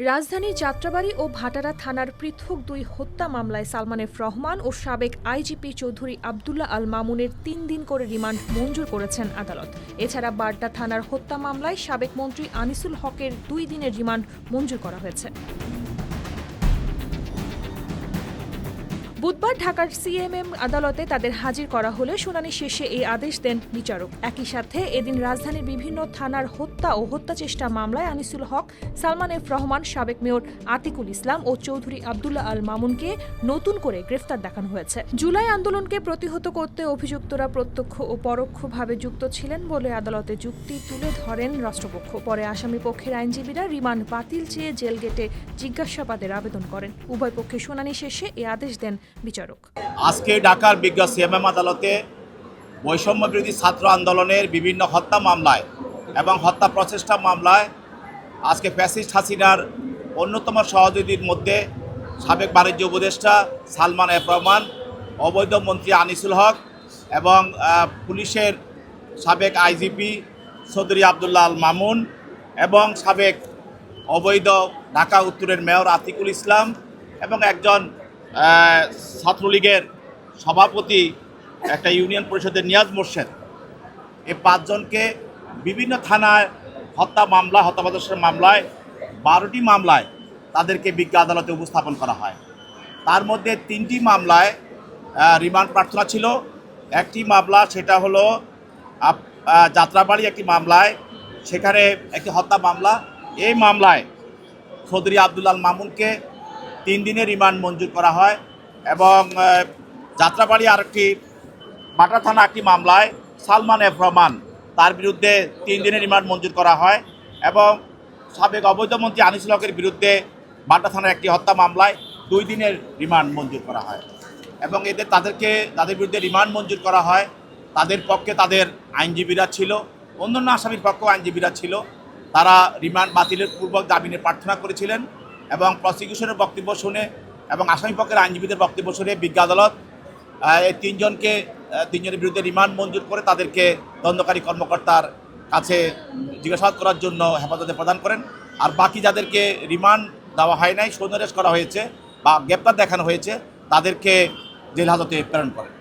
রাজধানীর যাত্রাবাড়ী ও ভাটারা থানার পৃথক দুই হত্যা মামলায় সালমান এফ রহমান ও সাবেক আইজিপি চৌধুরী আবদুল্লাহ আল মামুনের ৩ দিন করে রিমান্ড মঞ্জুর করেছেন আদালত। এছাড়া বাড্ডা থানার হত্যা মামলায় সাবেক মন্ত্রী আনিসুল হকের ২ দিনের রিমান্ড মঞ্জুর করা হয়েছে। বুধবার ঢাকার সিএমএম আদালতে তাদের হাজির করা হলে শুনানি শেষে এই আদেশ দেন বিচারক। একই সাথে এদিন রাজধানীর বিভিন্ন থানার হত্যা ও হত্যাচেষ্টা মামলায় আনিসুল হক, সালমান এফ রহমান, সাবেক মেয়র আতিকুল ইসলাম ও চৌধুরী আবদুল্লাহ আল মামুনকে নতুন করে গ্রেফতার দেখানো হয়েছে। জুলাই আন্দোলনকে প্রতিহত করতে অভিযুক্তরা প্রত্যক্ষ ও পরোক্ষভাবে যুক্ত ছিলেন বলে আদালতে যুক্তি তুলে ধরেন রাষ্ট্রপক্ষ। পরে আসামি পক্ষের আইনজীবীরা রিমান্ড বাতিল চেয়ে জেল গেটে জিজ্ঞাসাবাদের আবেদন করেন। উভয় পক্ষে শুনানি শেষে এই আদেশ দেন বিচারক। আজকে ঢাকার বিজ্ঞ সিএমএম আদালতে বৈষম্য বিরোধী ছাত্র আন্দোলনের বিভিন্ন হত্যা মামলায় এবং হত্যা প্রচেষ্টা মামলায় আজকে ফ্যাসিস্ট হাসিনার অন্যতম সহযোগীর মধ্যে সাবেক বাণিজ্য উপদেষ্টা সালমান এফ রহমান, অবৈধ মন্ত্রী আনিসুল হক এবং পুলিশের সাবেক আইজিপি চৌধুরী আবদুল্লাহ আল মামুন এবং সাবেক অবৈধ ঢাকা উত্তরের মেয়র আতিকুল ইসলাম এবং একজন ছাত্রলীগের সভাপতি একটা ইউনিয়ন পরিষদের নিয়াজ মোর্শেদ, এই ৫ জনকে বিভিন্ন থানায় হত্যা মামলা, হত্যা প্রদর্শনের মামলায় ১২টি মামলায় তাদেরকে বিজ্ঞ আদালতে উপস্থাপন করা হয়। তার মধ্যে ৩টি মামলায় রিমান্ড প্রার্থনা ছিল। একটি মামলা সেটা হলো যাত্রাবাড়ি একটি মামলায়, সেখানে একটি হত্যা মামলা। এই মামলায় চৌধুরী আবদুল্লাহ আল মামুনকে ৩ দিনের রিমান্ড মঞ্জুর করা হয় এবং যাত্রাবাড়ি আরেকটি ভাটা থানা একটি মামলায় সালমান এফ রহমান তার বিরুদ্ধে ৩ দিনের রিমান্ড মঞ্জুর করা হয় এবং সাবেক অবৈধ মন্ত্রী আনিসুল হকের বিরুদ্ধে ভাটা থানার একটি হত্যা মামলায় ২ দিনের রিমান্ড মঞ্জুর করা হয় এবং তাদের বিরুদ্ধে রিমান্ড মঞ্জুর করা হয়। তাদের পক্ষে তাদের আইনজীবীরা ছিল, অন্যান্য আসামির পক্ষেও আইনজীবীরা ছিল। তারা রিমান্ড বাতিলের পূর্বক জামিনের প্রার্থনা করেছিলেন এবং প্রসিকিউশনের বক্তব্য শুনে এবং আসামি পক্ষের আইনজীবীদের বক্তব্য শুনে বিজ্ঞ আদালত এই ৩ জনের বিরুদ্ধে রিমান্ড মঞ্জুর করে তাদেরকে তদন্তকারী কর্মকর্তার কাছে জিজ্ঞাসাবাদ করার জন্য হেফাজতে প্রদান করেন। আর বাকি যাদেরকে রিমান্ড দেওয়া হয় নাই, সৌন্দর্য করা হয়েছে বা গ্রেপ্তার দেখানো হয়েছে, তাদেরকে জেল হাজতে প্রেরণ করেন।